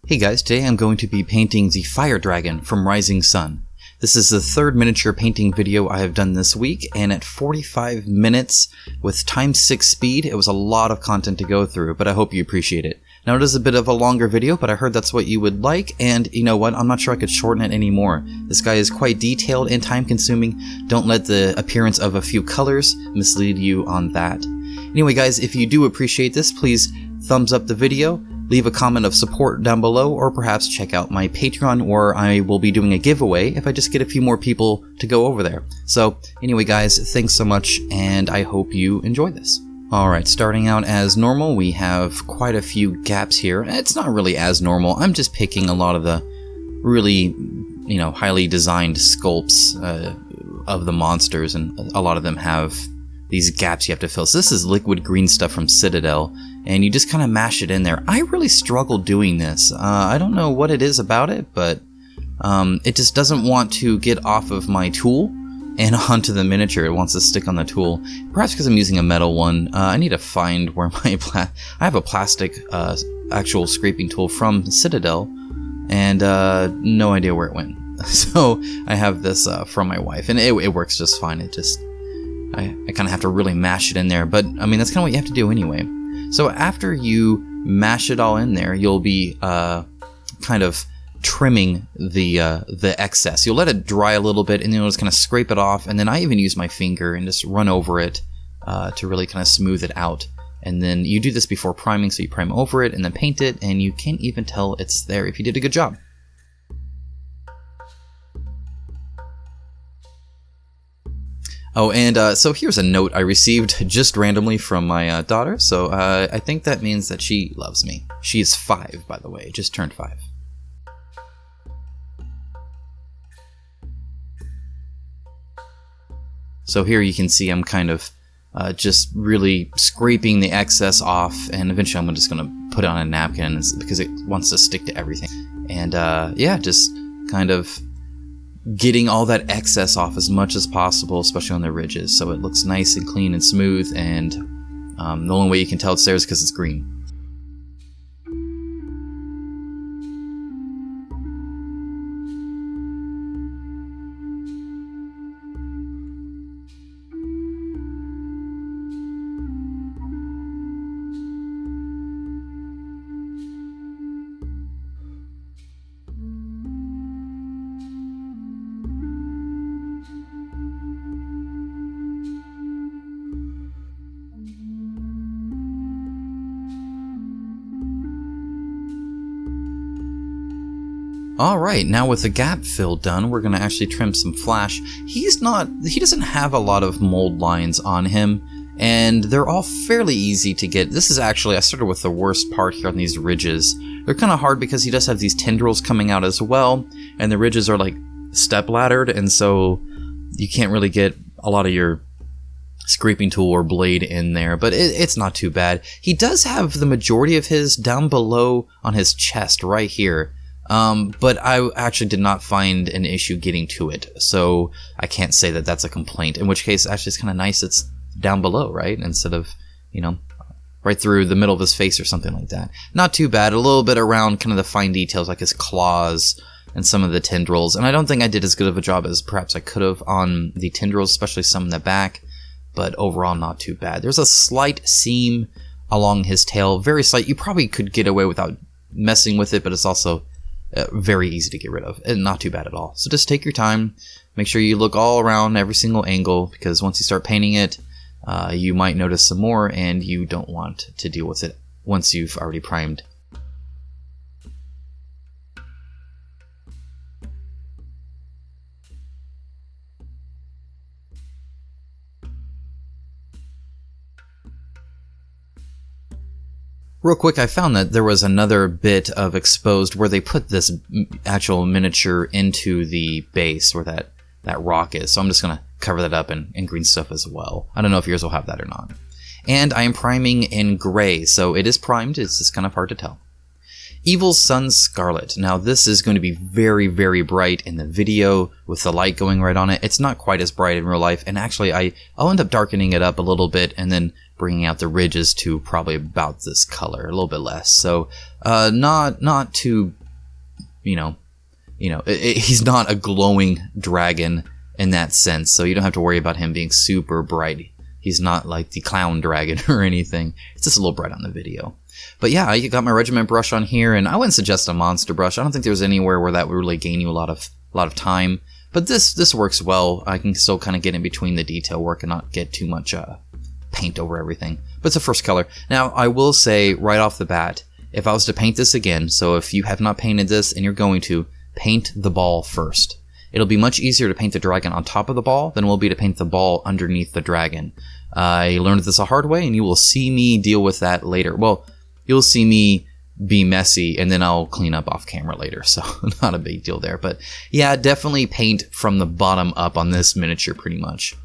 Hey guys, today I'm going to be painting the Fire Dragon from Rising Sun. This is the third miniature painting video I have done this week, and at 45 minutes with ×6 speed, it was a lot of content to go through, but I hope you appreciate it. Now it is a bit of a longer video, but I heard that's what you would like, and you know what, I'm not sure I could shorten it anymore. This guy is quite detailed and time consuming. Don't let the appearance of a few colors mislead you on that. Anyway guys, if you do appreciate this, please thumbs up the video. Leave a comment of support down below, or perhaps check out my Patreon, where I will be doing a giveaway if I just get a few more people to go over there. So anyway guys, thanks so much, and I hope you enjoy this. Alright, starting out as normal, we have quite a few gaps here. It's not really as normal, I'm just picking a lot of the really, highly designed sculpts of the monsters, and a lot of them have these gaps you have to fill. So this is liquid green stuff from Citadel, and you just kind of mash it in there. I really struggle doing this. I don't know what it is about it, but it just doesn't want to get off of my tool and onto the miniature. It wants to stick on the tool. Perhaps because I'm using a metal one. I need to find where my I have a plastic actual scraping tool from Citadel, and no idea where it went. So I have this from my wife, and it works just fine. It just I kind of have to really mash it in there, but I mean that's kind of what you have to do anyway. So after you mash it all in there, you'll be kind of trimming the excess. You'll let it dry a little bit, and then you'll just kind of scrape it off. And then I even use my finger and just run over it to really kind of smooth it out. And then you do this before priming, so you prime over it and then paint it, and you can't even tell it's there if you did a good job. Oh, and so here's a note I received just randomly from my daughter, so I think that means that she loves me. She is 5, by the way, just turned 5. So here you can see I'm kind of just really scraping the excess off, and eventually I'm just going to put it on a napkin because it wants to stick to everything. And yeah, just kind of getting all that excess off as much as possible, especially on the ridges, so it looks nice and clean and smooth, and the only way you can tell it's there is because it's green. Alright, now with the gap fill done, we're going to actually trim some flash. He doesn't have a lot of mold lines on him, and they're all fairly easy to get. This is actually, I started with the worst part here on these ridges. They're kind of hard because he does have these tendrils coming out as well, and the ridges are like step laddered, and so you can't really get a lot of your scraping tool or blade in there, but it's not too bad. He does have the majority of his down below on his chest right here. But I actually did not find an issue getting to it, so I can't say that that's a complaint, in which case actually it's kind of nice it's down below, right, instead of, right through the middle of his face or something like that. Not too bad. A little bit around kind of the fine details like his claws and some of the tendrils, and I don't think I did as good of a job as perhaps I could have on the tendrils, especially some in the back, but overall not too bad. There's a slight seam along his tail, very slight. You probably could get away without messing with it, but it's also very easy to get rid of, and not too bad at all. So just take your time, make sure you look all around every single angle, because once you start painting it, you might notice some more, and you don't want to deal with it once you've already primed. Real quick, I found that there was another bit of exposed where they put this actual miniature into the base where that rock is. So I'm just going to cover that up in green stuff as well. I don't know if yours will have that or not. And I am priming in gray, so it is primed. It's just kind of hard to tell. Evil Sunz Scarlet. Now this is going to be very, very bright in the video with the light going right on it. It's not quite as bright in real life, and actually I'll end up darkening it up a little bit and then bringing out the ridges to probably about this color, a little bit less. So not too, he's not a glowing dragon in that sense, so you don't have to worry about him being super bright. He's not like the clown dragon or anything. It's just a little bright on the video. But yeah, I got my regiment brush on here, and I wouldn't suggest a monster brush. I don't think there's anywhere where that would really gain you a lot of time. But this works well. I can still kind of get in between the detail work and not get too much paint over everything. But it's a first color. Now, I will say right off the bat, if I was to paint this again, so if you have not painted this and you're going to, paint the ball first. It'll be much easier to paint the dragon on top of the ball than it will be to paint the ball underneath the dragon. I learned this a hard way, and you will see me deal with that later. Well, you'll see me be messy, and then I'll clean up off camera later, so not a big deal there. But yeah, definitely paint from the bottom up on this miniature pretty much.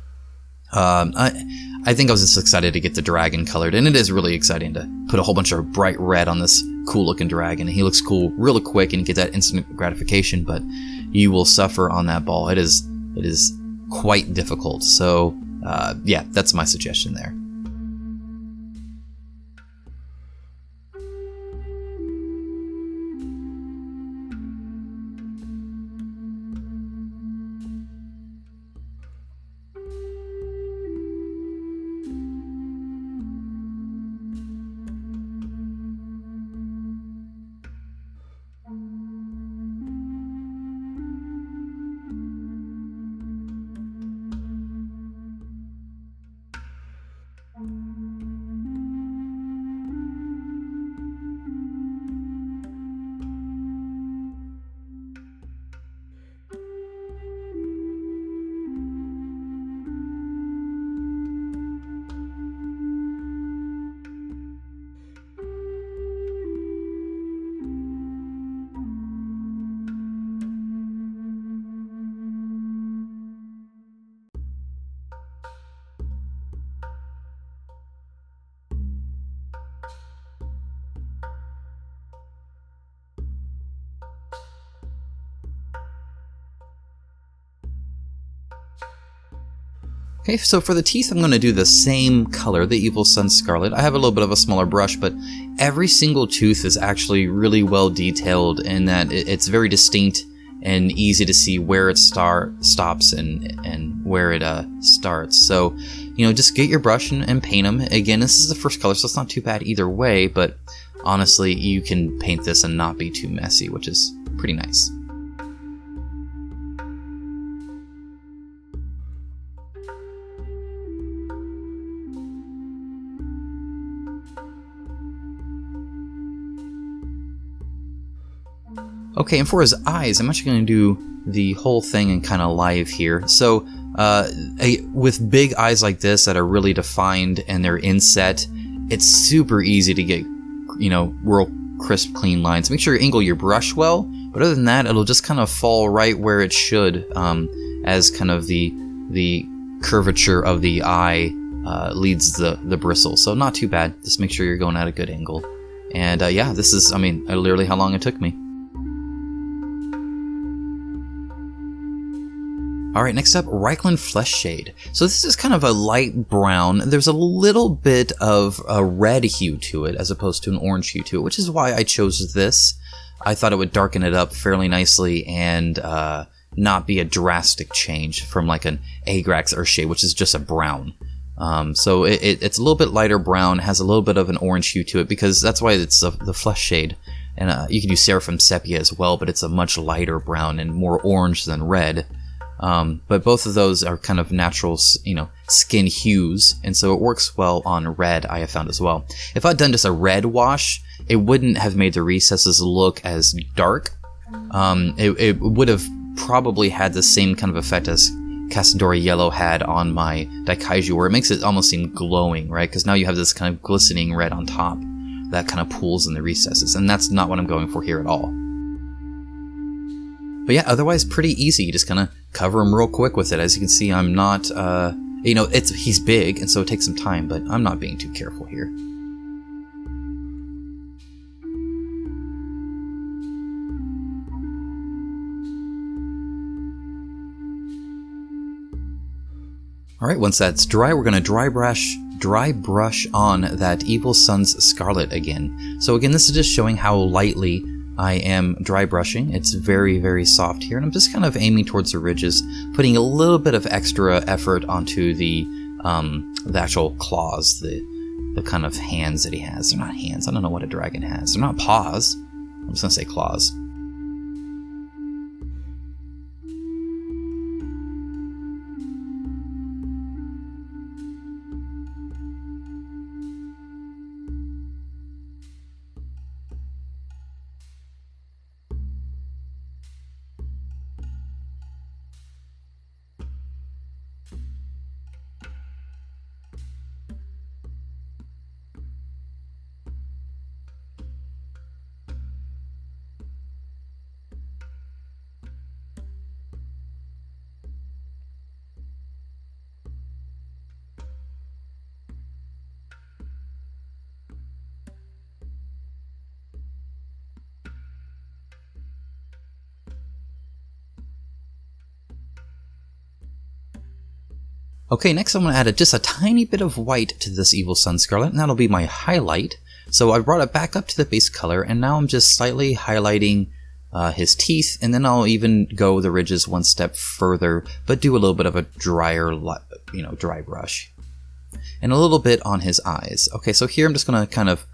I think I was just excited to get the dragon colored, and it is really exciting to put a whole bunch of bright red on this cool looking dragon. He looks cool really quick and you get that instant gratification, but you will suffer on that ball. It is quite difficult. So yeah, that's my suggestion there. Okay, so for the teeth, I'm going to do the same color, the Evil Sunz Scarlet. I have a little bit of a smaller brush, but every single tooth is actually really well detailed in that it's very distinct and easy to see where it stops and where it starts. So, just get your brush and paint them. Again, this is the first color, so it's not too bad either way, but honestly, you can paint this and not be too messy, which is pretty nice. Okay, and for his eyes, I'm actually going to do the whole thing and kind of live here. So, with big eyes like this that are really defined and they're inset, it's super easy to get, real crisp, clean lines. Make sure you angle your brush well, but other than that, it'll just kind of fall right where it should, as kind of the curvature of the eye leads the bristle. So not too bad. Just make sure you're going at a good angle. And yeah, this is, literally how long it took me. Alright, next up, Reikland Fleshshade. So this is kind of a light brown. There's a little bit of a red hue to it as opposed to an orange hue to it, which is why I chose this. I thought it would darken it up fairly nicely and not be a drastic change from like an Agrax Earthshade, which is just a brown. So it's a little bit lighter brown, has a little bit of an orange hue to it because that's why it's the Fleshshade. And you can use Seraphim Sepia as well, but it's a much lighter brown and more orange than red. But both of those are kind of natural, skin hues, and so it works well on red, I have found as well. If I'd done just a red wash, it wouldn't have made the recesses look as dark. It would have probably had the same kind of effect as Casadori Yellow had on my Daikaiju, where it makes it almost seem glowing, right? Because now you have this kind of glistening red on top that kind of pools in the recesses, and that's not what I'm going for here at all. But yeah, otherwise pretty easy. You just kind of cover him real quick with it. As you can see, I'm not, he's big, and so it takes some time, but I'm not being too careful here. Alright, once that's dry, we're going to dry brush on that Evil Sunz Scarlet again. So again, this is just showing how lightly I am dry brushing. It's very, very soft here, and I'm just kind of aiming towards the ridges, putting a little bit of extra effort onto the actual claws, the kind of hands that he has. They're not hands. I don't know what a dragon has. They're not paws. I'm just going to say claws. Okay, next I'm going to add just a tiny bit of white to this Evil Sunz Scarlet, and that'll be my highlight. So I brought it back up to the base color, and now I'm just slightly highlighting his teeth, and then I'll even go the ridges one step further, but do a little bit of a drier, dry brush. And a little bit on his eyes. Okay, so here I'm just going to kind of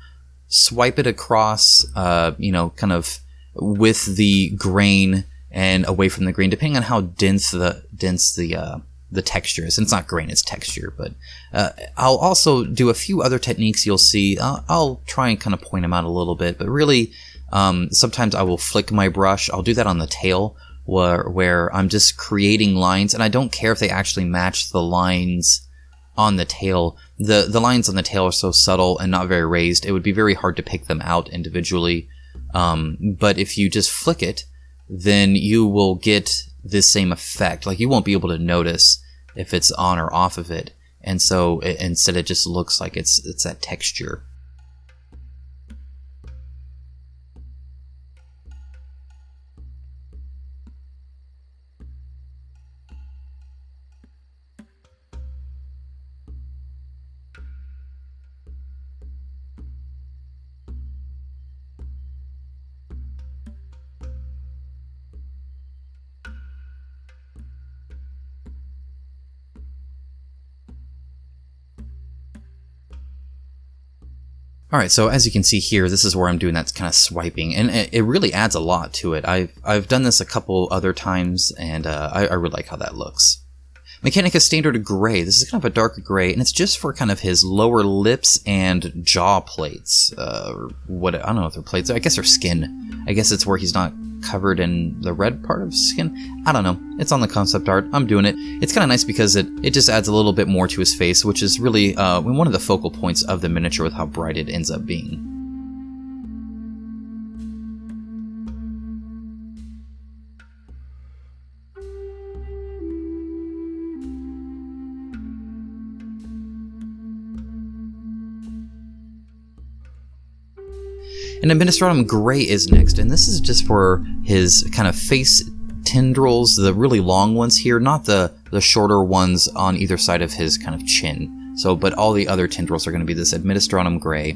swipe it across, kind of with the grain and away from the grain, depending on how dense the texture is. And it's not grain, it's texture, but I'll also do a few other techniques you'll see. I'll try and kind of point them out a little bit, but really sometimes I will flick my brush. I'll do that on the tail where I'm just creating lines, and I don't care if they actually match the lines on the tail. The lines on the tail are so subtle and not very raised, it would be very hard to pick them out individually. But if you just flick it, then you will get this same effect. Like, you won't be able to notice if it's on or off of it, and so instead it just looks like it's that texture. Alright, so as you can see here, this is where I'm doing that kind of swiping, and it really adds a lot to it. I've done this a couple other times, and I really like how that looks. Mechanicus Standard Grey. This is kind of a dark gray, and it's just for kind of his lower lips and jaw plates. I don't know if they're plates. I guess they're skin. I guess it's where he's not covered in the red part of skin. I don't know. It's on the concept art. I'm doing it. It's kind of nice because it just adds a little bit more to his face, which is really one of the focal points of the miniature with how bright it ends up being. And Administratum Grey is next, and this is just for his kind of face tendrils, the really long ones here, not the shorter ones on either side of his kind of chin. So, but all the other tendrils are going to be this Administratum Grey,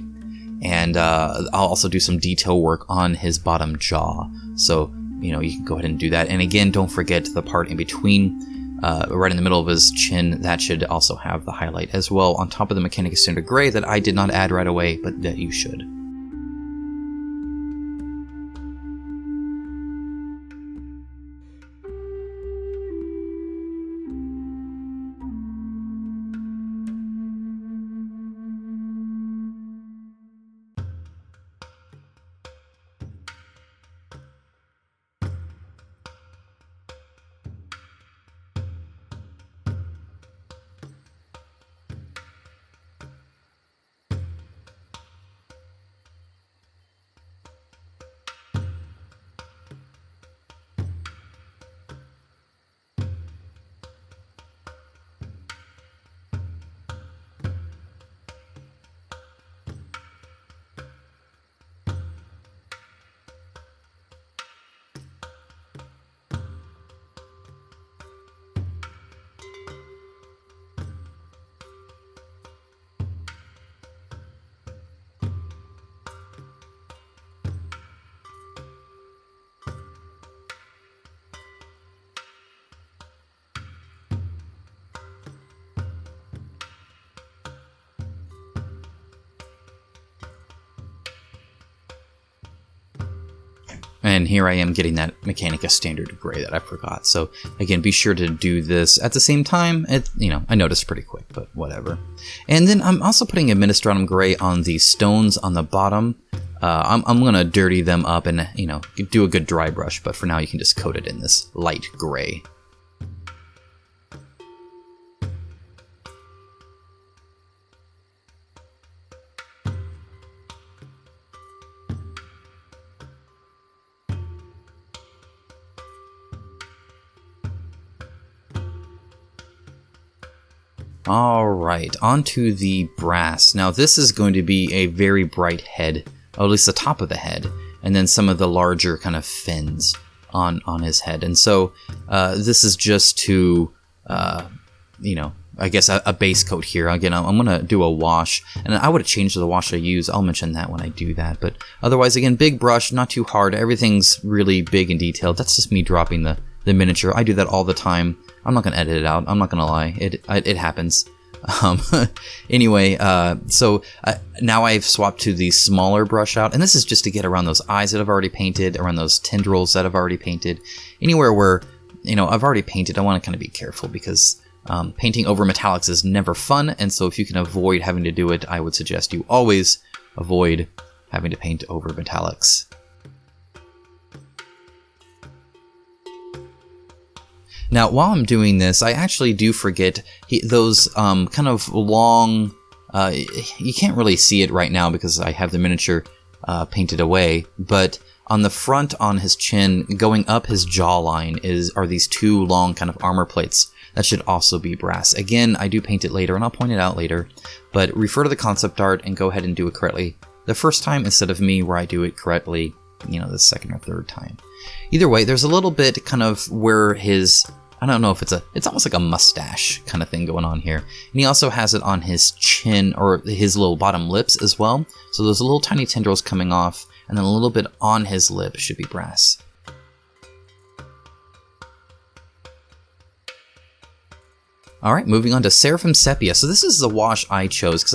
and I'll also do some detail work on his bottom jaw. So, you can go ahead and do that. And again, don't forget the part in between, right in the middle of his chin. That should also have the highlight as well, on top of the Mechanicus Standard Grey that I did not add right away, but that you should. And here I am getting that Mechanicus Standard Grey that I forgot. So again, be sure to do this at the same time. I noticed pretty quick, but whatever. And then I'm also putting Administratum Grey on the stones on the bottom. I'm going to dirty them up and, do a good dry brush. But for now, you can just coat it in this light gray. Alright, onto the brass. Now this is going to be a very bright head, or at least the top of the head, and then some of the larger kind of fins on his head. And so this is just to, I guess a base coat here. Again, I'm going to do a wash, and I would have changed the wash I use. I'll mention that when I do that. But otherwise, again, big brush, not too hard. Everything's really big and detailed. That's just me dropping the miniature. I do that all the time. I'm not going to edit it out. I'm not going to lie. It happens. Anyway, so now I've swapped to the smaller brush out, and this is just to get around those eyes that I've already painted, around those tendrils that I've already painted. Anywhere where, I've already painted, I want to kind of be careful because painting over metallics is never fun, and so if you can avoid having to do it, I would suggest you always avoid having to paint over metallics. Now, while I'm doing this, I actually do forget those kind of long, you can't really see it right now because I have the miniature painted away, but on the front on his chin, going up his jawline, are these two long kind of armor plates. That should also be brass. Again, I do paint it later, and I'll point it out later, but refer to the concept art and go ahead and do it correctly the first time instead of me where I do it correctly, the second or third time. Either way, there's a little bit kind of where his... I don't know if it's almost like a mustache kind of thing going on here. And he also has it on his chin, or his little bottom lips as well. So those little tiny tendrils coming off, and then a little bit on his lip should be brass. Alright, moving on to Seraphim Sepia. So this is the wash I chose because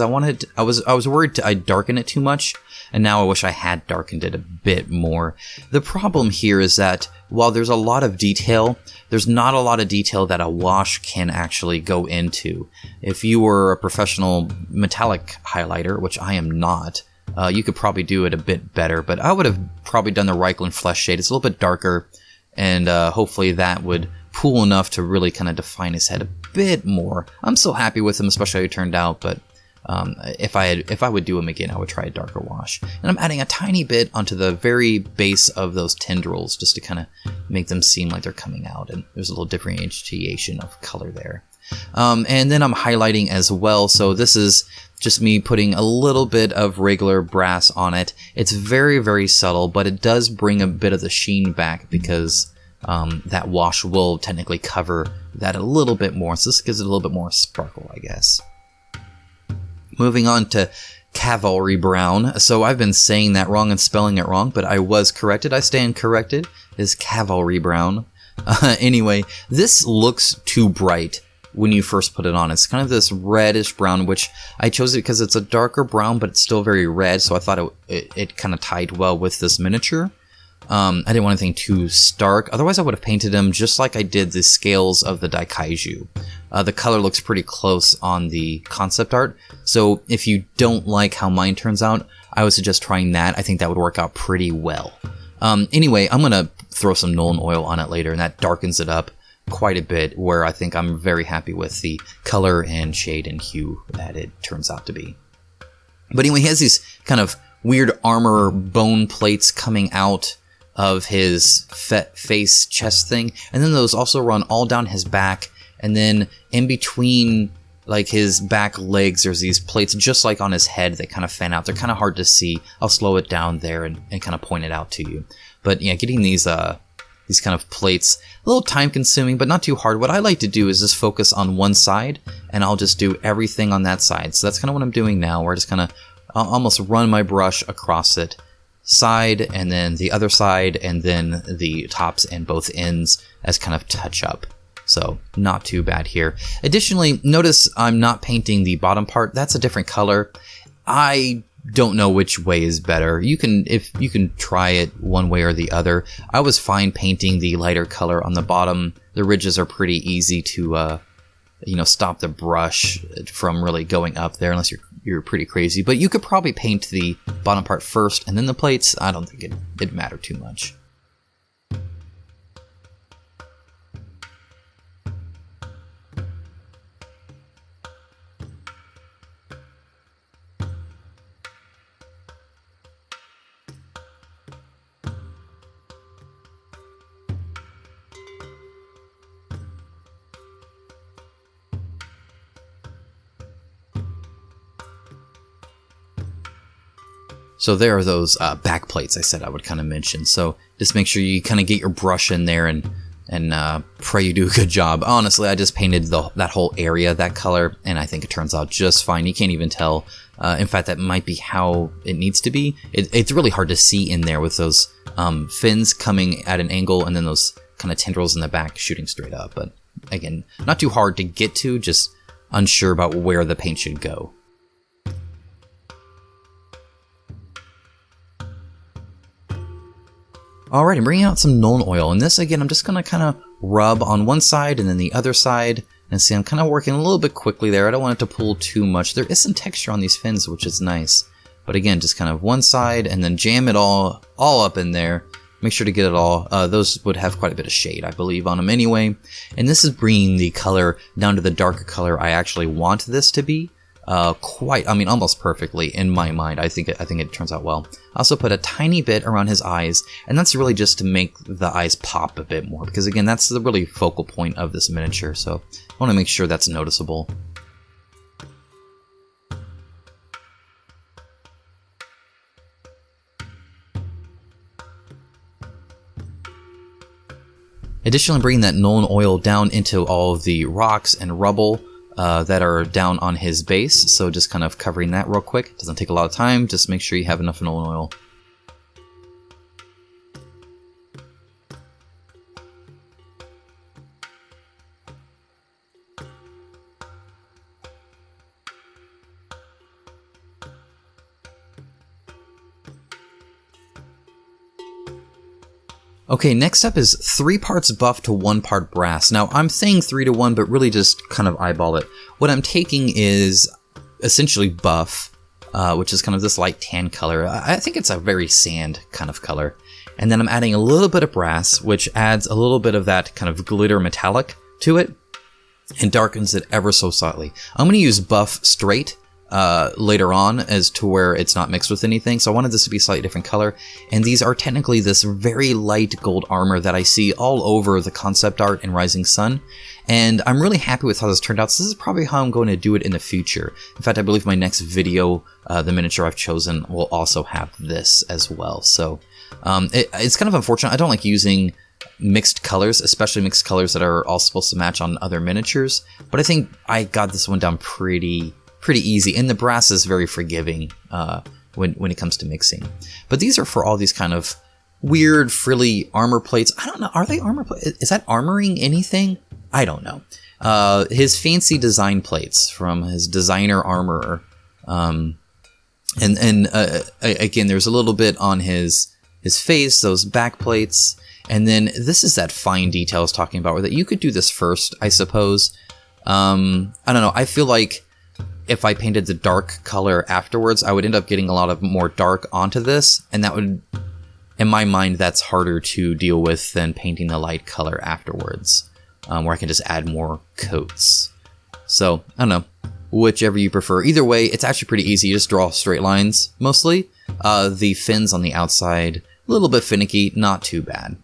I was worried I'd darken it too much, and now I wish I had darkened it a bit more. The problem here is that while there's a lot of detail, there's not a lot of detail that a wash can actually go into. If you were a professional metallic highlighter, which I am not, you could probably do it a bit better, but I would have probably done the Reikland Fleshshade. It's a little bit darker, and hopefully that would pool enough to really kind of define his head a bit more. I'm so happy with him, especially how he turned out, but if I would do him again, I would try a darker wash. And I'm adding a tiny bit onto the very base of those tendrils just to kind of make them seem like they're coming out, and there's a little differentiation of color there. And then I'm highlighting as well, so this is just me putting a little bit of regular brass on it. It's very, very subtle, but it does bring a bit of the sheen back because that wash will technically cover that a little bit more, so this gives it a little bit more sparkle, I guess. Moving on to Cavalry Brown. So I've been saying that wrong and spelling it wrong, but I was corrected. I stand corrected. It is Cavalry Brown. Anyway, this looks too bright when you first put it on. It's kind of this reddish brown, which I chose it because it's a darker brown, but it's still very red, so I thought it kind of tied well with this miniature. I didn't want anything too stark. Otherwise, I would have painted him just like I did the scales of the Daikaiju. The color looks pretty close on the concept art. So if you don't like how mine turns out, I would suggest trying that. I think that would work out pretty well. Anyway, I'm going to throw some Nuln oil on it later, and that darkens it up quite a bit, where I think I'm very happy with the color and shade and hue that it turns out to be. But anyway, he has these kind of weird armor bone plates coming out of his face chest thing, and then those also run all down his back, and then in between like his back legs there's these plates just like on his head that kind of fan out. They're kind of hard to see. I'll slow it down there and kind of point it out to you. But yeah, getting these kind of plates, a little time consuming but not too hard. What I like to do is just focus on one side, and I'll just do everything on that side. So that's kind of what I'm doing now, where I just kind of almost run my brush across it, side and then the other side, and then the tops and both ends as kind of touch up. So not too bad here. Additionally, notice I'm not painting the bottom part. That's a different color. I don't know which way is better. You can try it one way or the other. I was fine painting the lighter color on the bottom. The ridges are pretty easy to stop the brush from really going up there unless you're pretty crazy. But you could probably paint the bottom part first and then the plates. I don't think it'd matter too much. So there are those back plates I said I would kind of mention. So just make sure you kind of get your brush in there and pray you do a good job. Honestly, I just painted that whole area that color, and I think it turns out just fine. You can't even tell. In fact, that might be how it needs to be. It's really hard to see in there with those fins coming at an angle and then those kind of tendrils in the back shooting straight up. But again, not too hard to get to, just unsure about where the paint should go. Alright, I'm bringing out some Nuln oil, and this again I'm just going to kind of rub on one side and then the other side, and see I'm kind of working a little bit quickly there. I don't want it to pull too much. There is some texture on these fins, which is nice, but again just kind of one side and then jam it all up in there. Make sure to get it all. Those would have quite a bit of shade, I believe, on them anyway, and this is bringing the color down to the darker color I actually want this to be. Almost perfectly in my mind. I think it turns out well. I also put a tiny bit around his eyes, and that's really just to make the eyes pop a bit more, because again, that's the really focal point of this miniature, so I want to make sure that's noticeable. Additionally, bringing that Nuln oil down into all of the rocks and rubble that are down on his base, so just kind of covering that real quick. It doesn't take a lot of time, just make sure you have enough Nuln oil. Okay, next up is 3 parts buff to 1 part brass. Now, I'm saying 3 to 1, but really just kind of eyeball it. What I'm taking is essentially buff, which is kind of this light tan color. I think it's a very sand kind of color. And then I'm adding a little bit of brass, which adds a little bit of that kind of glitter metallic to it and darkens it ever so slightly. I'm going to use buff straight later on as to where it's not mixed with anything, so I wanted this to be a slightly different color, and these are technically this very light gold armor that I see all over the concept art in Rising Sun, and I'm really happy with how this turned out. So this is probably how I'm going to do it in the future. In fact, I believe my next video, the miniature I've chosen, will also have this as well. So it's kind of unfortunate. I don't like using mixed colors, especially mixed colors that are all supposed to match on other miniatures, but I think I got this one down pretty easy, and the brass is very forgiving when it comes to mixing. But these are for all these kind of weird frilly armor plates. I don't know, are they armor plates? Is that armoring anything? I don't know. His fancy design plates from his designer armorer. Again, there's a little bit on his face, those back plates, and then this is that fine detail I was talking about, where that you could do this first, I suppose. I don't know, I feel like if I painted the dark color afterwards, I would end up getting a lot of more dark onto this, and that would, in my mind, that's harder to deal with than painting the light color afterwards, where I can just add more coats. So, I don't know, whichever you prefer. Either way, it's actually pretty easy. You just draw straight lines, mostly. The fins on the outside, a little bit finicky, not too bad.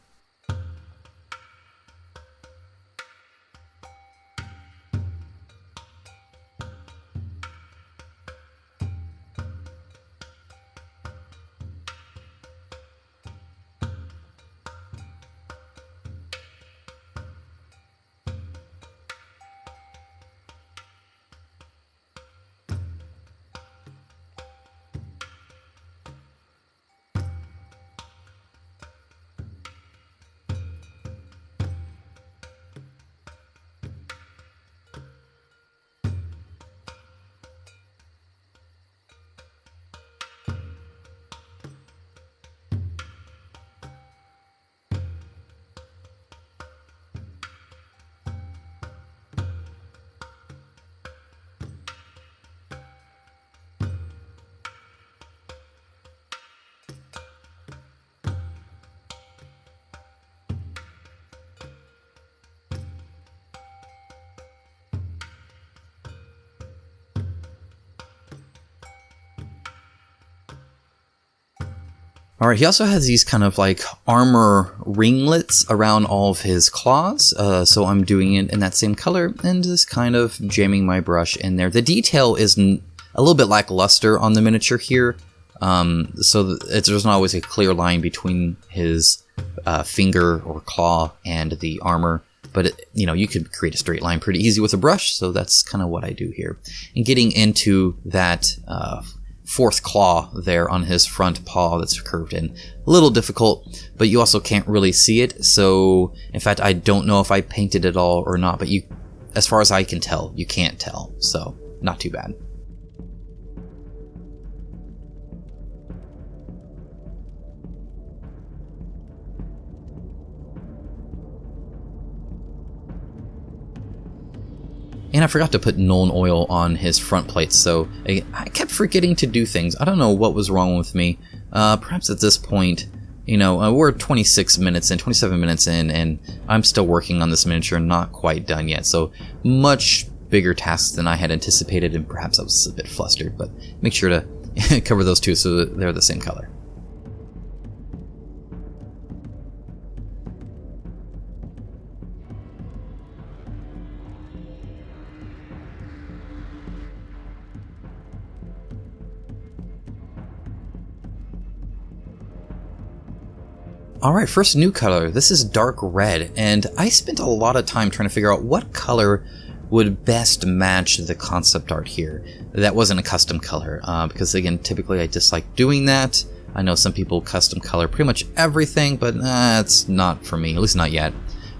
Alright, he also has these kind of like armor ringlets around all of his claws, so I'm doing it in that same color and just kind of jamming my brush in there. The detail is a little bit lackluster on the miniature here, so there's not always a clear line between his finger or claw and the armor, but you could create a straight line pretty easy with a brush, so that's kind of what I do here. And getting into that fourth claw there on his front paw that's curved in. A little difficult, but you also can't really see it, so in fact I don't know if I painted it all or not, but as far as I can tell, you can't tell, so not too bad. And I forgot to put Nuln oil on his front plates, so I kept forgetting to do things. I don't know what was wrong with me. Perhaps at this point, we're 27 minutes in, and I'm still working on this miniature, not quite done yet. So much bigger tasks than I had anticipated, and perhaps I was a bit flustered, but make sure to cover those two so that they're the same color. Alright, first new color. This is dark red, and I spent a lot of time trying to figure out what color would best match the concept art here. That wasn't a custom color, because again, typically I dislike doing that. I know some people custom color pretty much everything, but it's not for me, at least not yet.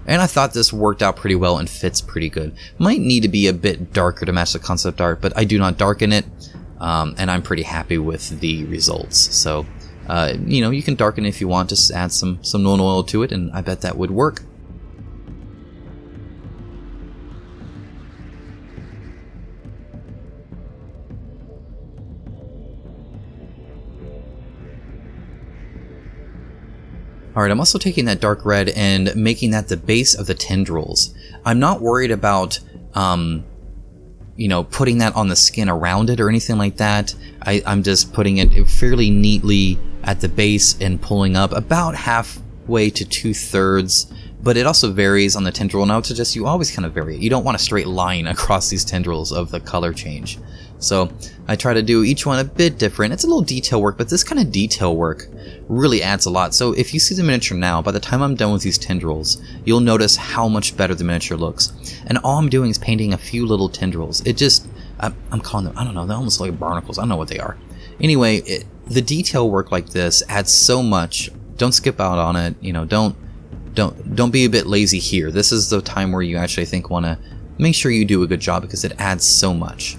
And I thought this worked out pretty well and fits pretty good. Might need to be a bit darker to match the concept art, but I do not darken it, and I'm pretty happy with the results. So you can darken it if you want, just add some Nuln oil to it, and I bet that would work. Alright, I'm also taking that dark red and making that the base of the tendrils. I'm not worried about putting that on the skin around it or anything like that. I'm just putting it fairly neatly at the base and pulling up about halfway to 2/3, but it also varies on the tendril, and I would suggest you always kind of vary it. You don't want a straight line across these tendrils of the color change. So I try to do each one a bit different. It's a little detail work, but this kind of detail work really adds a lot. So if you see the miniature now, by the time I'm done with these tendrils, you'll notice how much better the miniature looks. And all I'm doing is painting a few little tendrils. I'm calling them, I don't know, they're almost like barnacles. I don't know what they are. Anyway, the detail work like this adds so much. Don't skip out on it. Don't be a bit lazy here. This is the time where you actually want to make sure you do a good job, because it adds so much.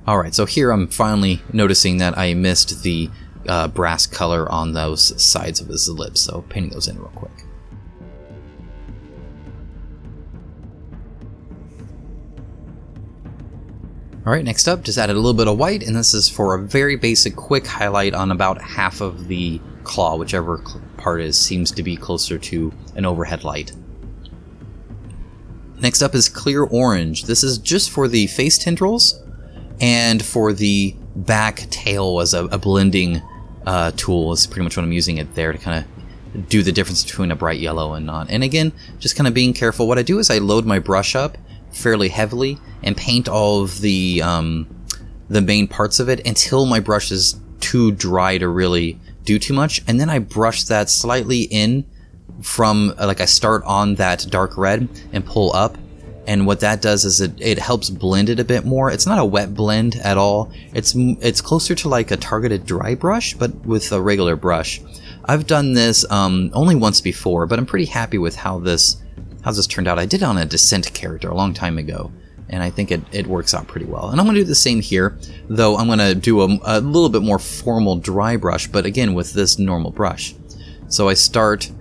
Alright, so here I'm finally noticing that I missed the brass color on those sides of his lips, so painting those in real quick. Alright, next up, just added a little bit of white, and this is for a very basic quick highlight on about half of the claw, whichever part seems to be closer to an overhead light. Next up is clear orange. This is just for the face tendrils and for the back tail as a blending tool is pretty much what I'm using it there to kind of do the difference between a bright yellow and not. And again, just kind of being careful. What I do is I load my brush up fairly heavily and paint all of the main parts of it until my brush is too dry to really do too much, and then I brush that slightly in from I start on that dark red and pull up, and what that does is it helps blend it a bit more. It's not a wet blend at all. It's closer to like a targeted dry brush, but with a regular brush. I've done this only once before, but I'm pretty happy with how this turned out. I did it on a Descent character a long time ago, and I think it works out pretty well. And I'm going to do the same here, though I'm going to do a little bit more formal dry brush, but again with this normal brush. So I start,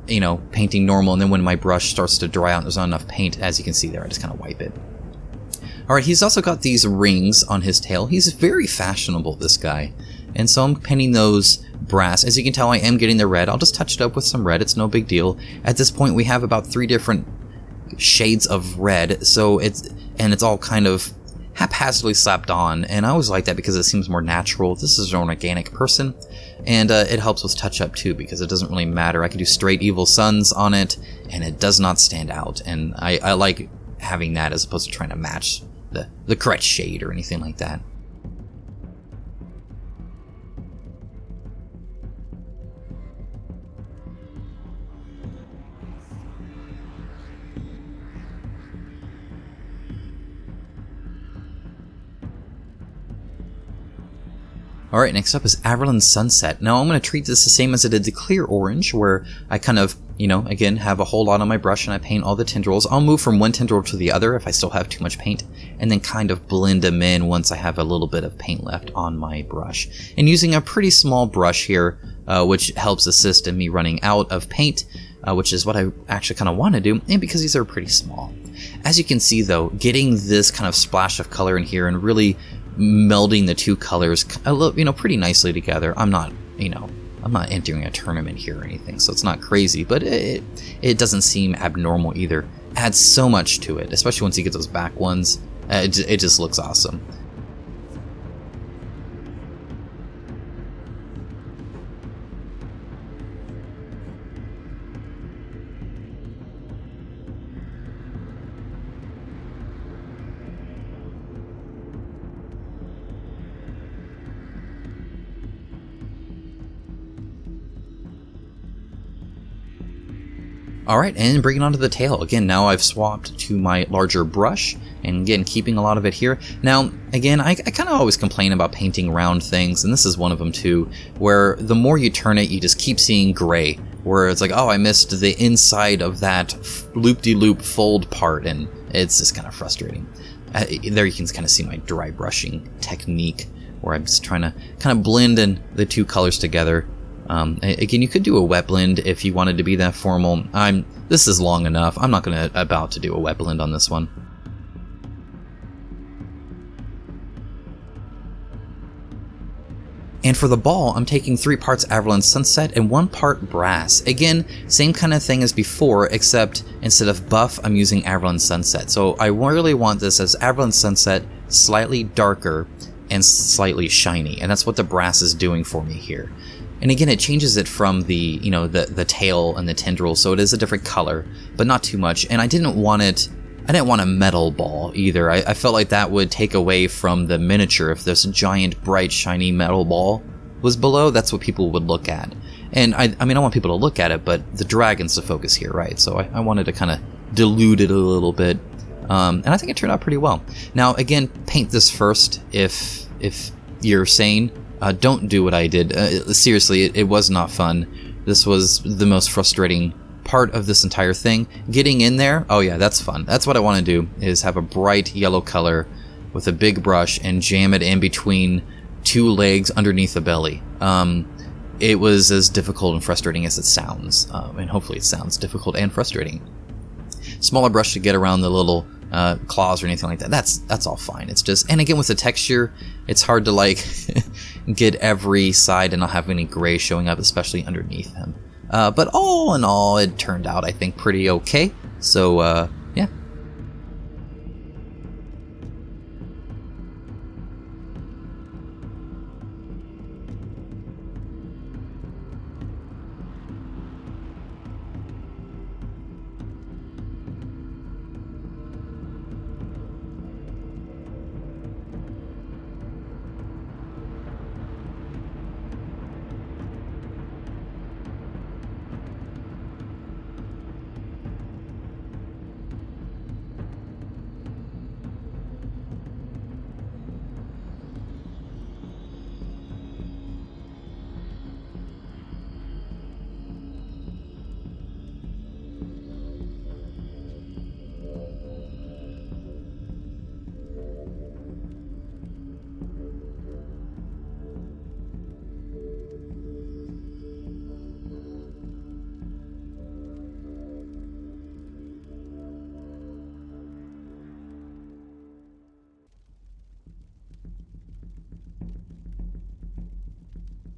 you know, painting normal, and then when my brush starts to dry out and there's not enough paint, as you can see there, I just kind of wipe it. Alright, he's also got these rings on his tail. He's very fashionable, this guy. And so I'm painting those brass. As you can tell, I am getting the red. I'll just touch it up with some red. It's no big deal. At this point, we have about 3 different shades of red, so it's all kind of haphazardly slapped on, and I always like that because it seems more natural. This is an organic person, and it helps with touch-up too, because it doesn't really matter. I can do straight evil suns on it, and it does not stand out, and I like having that as opposed to trying to match the correct shade or anything like that. Alright, next up is Averland Sunset. Now I'm going to treat this the same as I did the clear orange, where I kind of, you know, again, have a whole lot on my brush and I paint all the tendrils. I'll move from one tendril to the other if I still have too much paint, and then kind of blend them in once I have a little bit of paint left on my brush. And using a pretty small brush here, which helps assist in me running out of paint, which is what I actually kind of want to do, and because these are pretty small. As you can see though, getting this kind of splash of color in here and really melding the two colors, you know, pretty nicely together. I'm not entering a tournament here or anything, so it's not crazy, but it doesn't seem abnormal either. Adds so much to it, especially once you get those back ones. It just looks awesome. Alright, and bringing it onto the tail. Again, now I've swapped to my larger brush, and again, keeping a lot of it here. Now, again, I kind of always complain about painting round things, and this is one of them too, where the more you turn it, you just keep seeing gray, where it's like, oh, I missed the inside of that loop-de-loop fold part, and it's just kind of frustrating. There you can kind of see my dry brushing technique, where I'm just trying to kind of blend in the two colors together. Again, you could do a wet blend if you wanted to be that formal. This is long enough. I'm not about to do a wet blend on this one. And for the ball, I'm taking 3 parts Averland Sunset and 1 part brass. Again, same kind of thing as before, except instead of buff, I'm using Averland Sunset. So I really want this as Averland Sunset, slightly darker and slightly shiny, and that's what the brass is doing for me here. And again, it changes it from the tail and the tendril, so it is a different color, but not too much. And I didn't want a metal ball either. I felt like that would take away from the miniature. If this giant, bright, shiny metal ball was below, that's what people would look at. And I mean, I want people to look at it, but the dragon's the focus here, right? So I wanted to kind of dilute it a little bit. And I think it turned out pretty well. Now, again, paint this first if you're sane. Don't do what I did. Seriously, it was not fun. This was the most frustrating part of this entire thing. Getting in there, oh yeah, that's fun. That's what I want to do, is have a bright yellow color with a big brush and jam it in between 2 legs underneath the belly. It was as difficult and frustrating as it sounds, and hopefully it sounds difficult and frustrating. Smaller brush to get around the little claws or anything like that. That's all fine. It's just, and again with the texture, it's hard to like get every side and not have any gray showing up, especially underneath him. But all in all, it turned out, I think, pretty okay. So yeah.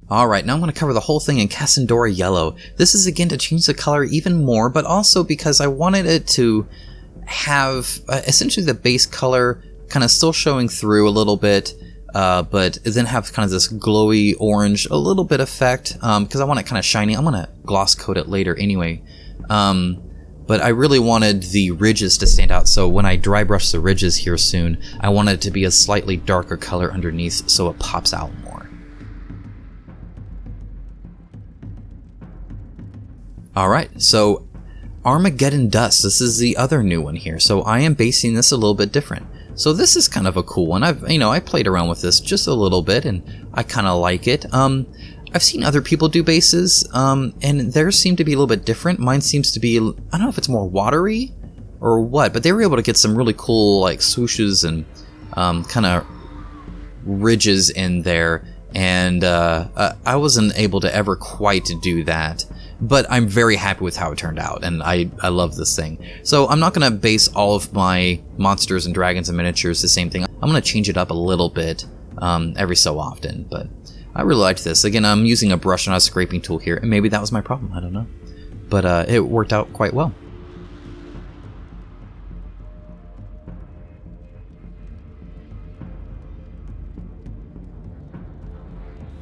Alright, now I'm going to cover the whole thing in Cassandora Yellow. This is again to change the color even more, but also because I wanted it to have essentially the base color kind of still showing through a little bit, but then have kind of this glowy orange, a little bit effect, because I want it kind of shiny. I'm going to gloss coat it later anyway. But I really wanted the ridges to stand out, so when I dry brush the ridges here soon, I wanted it to be a slightly darker color underneath so it pops out more. Alright, so Armageddon Dust, this is the other new one here, so I am basing this a little bit different. So this is kind of a cool one. I played around with this just a little bit, and I kind of like it. I've seen other people do bases, and theirs seem to be a little bit different. Mine seems to be, I don't know if it's more watery or what, but they were able to get some really cool like swooshes and kind of ridges in there, and I wasn't able to ever quite do that. But I'm very happy with how it turned out, and I love this thing. So I'm not going to base all of my monsters and dragons and miniatures the same thing. I'm going to change it up a little bit every so often, but I really liked this. Again, I'm using a brush and a scraping tool here, and maybe that was my problem, I don't know. But it worked out quite well.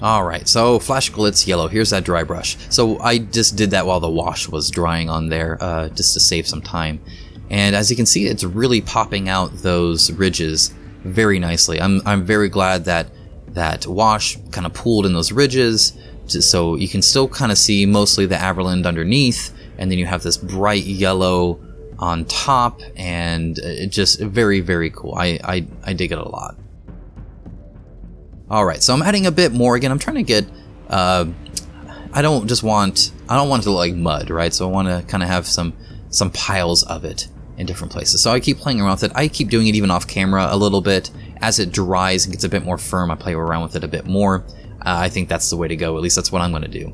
Alright, so Flash Glitz Yellow, here's that dry brush. So I just did that while the wash was drying on there, just to save some time. And as you can see, it's really popping out those ridges very nicely. I'm very glad that that wash kind of pooled in those ridges, so you can still kind of see mostly the Averland underneath, and then you have this bright yellow on top, and it just very, very cool. I dig it a lot. Alright, so I'm adding a bit more. Again, I'm trying to get, I don't want it to look like mud, right? So I want to kind of have some piles of it in different places. So I keep playing around with it. I keep doing it even off camera a little bit. As it dries and gets a bit more firm, I play around with it a bit more. I think that's the way to go. At least that's what I'm going to do.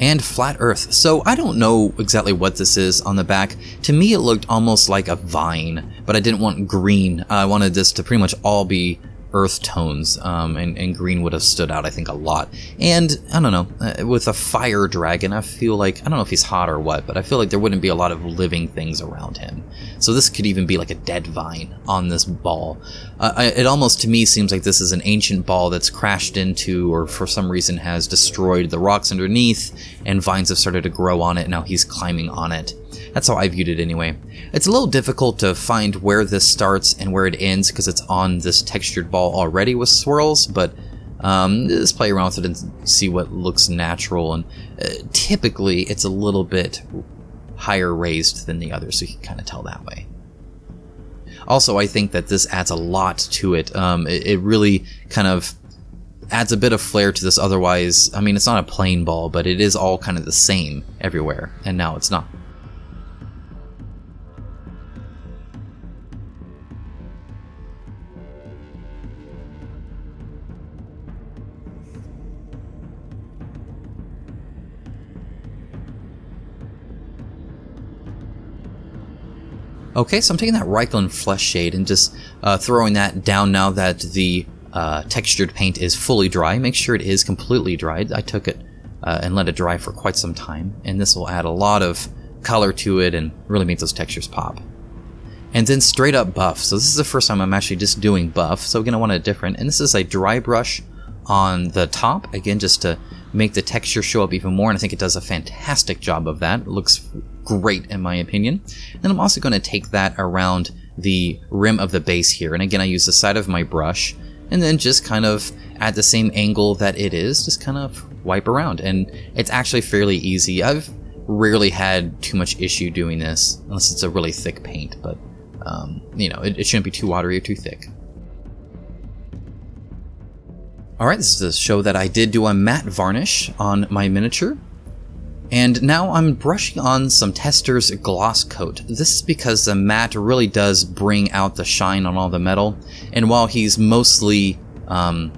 And Flat Earth. So I don't know exactly what this is on the back. To me it looked almost like a vine, but I didn't want green. I wanted this to pretty much all be earth tones, and green would have stood out, I think, a lot. And I don't know, with a fire dragon, I feel like, I don't know if he's hot or what, but I feel like there wouldn't be a lot of living things around him. So this could even be like a dead vine on this ball. It almost to me seems like this is an ancient ball that's crashed into, or for some reason has destroyed the rocks underneath, and vines have started to grow on it, and now he's climbing on it. That's how I viewed it anyway. It's a little difficult to find where this starts and where it ends because it's on this textured ball already with swirls, but just play around with it and see what looks natural. And typically it's a little bit higher raised than the others, so you can kind of tell that way. Also, I think that this adds a lot to it. It really kind of adds a bit of flair to this otherwise. I mean, it's not a plain ball, but it is all kind of the same everywhere, and now it's not. Okay, so I'm taking that Reikland Fleshshade and just throwing that down now that the textured paint is fully dry. Make sure it is completely dried. I took it and let it dry for quite some time, and this will add a lot of color to it and really make those textures pop. And then straight up buff. So this is the first time I'm actually just doing buff, so again I want it different. And this is a dry brush on the top, again just to make the texture show up even more, and I think it does a fantastic job of that. It looks great in my opinion. Then I'm also going to take that around the rim of the base here, and again I use the side of my brush and then just kind of at the same angle that it is, just kind of wipe around, and it's actually fairly easy. I've rarely had too much issue doing this unless it's a really thick paint, but you know, it shouldn't be too watery or too thick. Alright, this is to show that I did do a matte varnish on my miniature. And now I'm brushing on some Tester's gloss coat. This is because the matte really does bring out the shine on all the metal. And while he's mostly,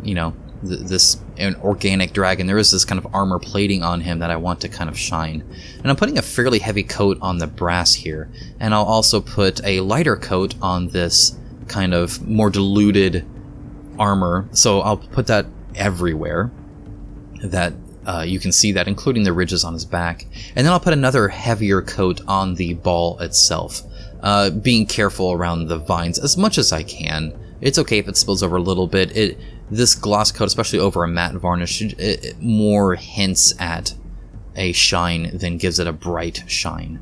you know, this an organic dragon, there is this kind of armor plating on him that I want to kind of shine. And I'm putting a fairly heavy coat on the brass here, and I'll also put a lighter coat on this kind of more diluted armor, so I'll put that everywhere that you can see that, including the ridges on his back. And then I'll put another heavier coat on the ball itself, being careful around the vines as much as I can. It's okay if it spills over a little bit. This gloss coat, especially over a matte varnish, it more hints at a shine than gives it a bright shine.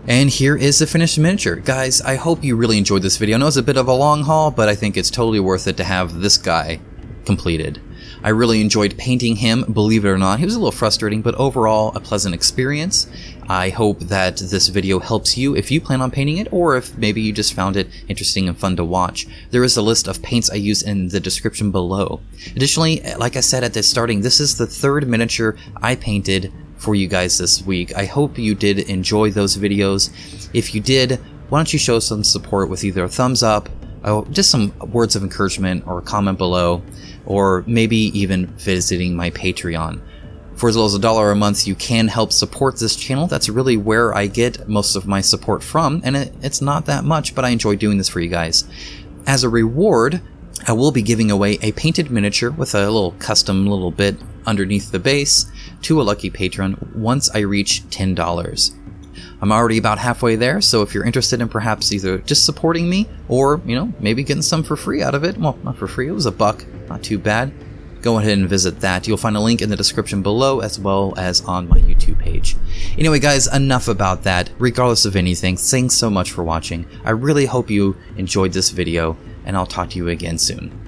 And here is the finished miniature. Guys, I hope you really enjoyed this video. I know it's a bit of a long haul, but I think it's totally worth it to have this guy completed. I really enjoyed painting him, believe it or not. He was a little frustrating, but overall a pleasant experience. I hope that this video helps you if you plan on painting it, or if maybe you just found it interesting and fun to watch. There is a list of paints I use in the description below. Additionally, like I said at the starting, this is the third miniature I painted for you guys this week. I hope you did enjoy those videos. If you did, why don't you show some support with either a thumbs up, just some words of encouragement, or a comment below, or maybe even visiting my Patreon. For as little as $1 a month, you can help support this channel. That's really where I get most of my support from, and it's not that much, but I enjoy doing this for you guys. As a reward, I will be giving away a painted miniature with a little custom little bit underneath the base to a lucky patron once I reach $10. I'm already about halfway there, so if you're interested in perhaps either just supporting me or, maybe getting some for free out of it, well, not for free, it was $1, not too bad, go ahead and visit that. You'll find a link in the description below as well as on my YouTube page. Anyway guys, enough about that. Regardless of anything, thanks so much for watching. I really hope you enjoyed this video, and I'll talk to you again soon.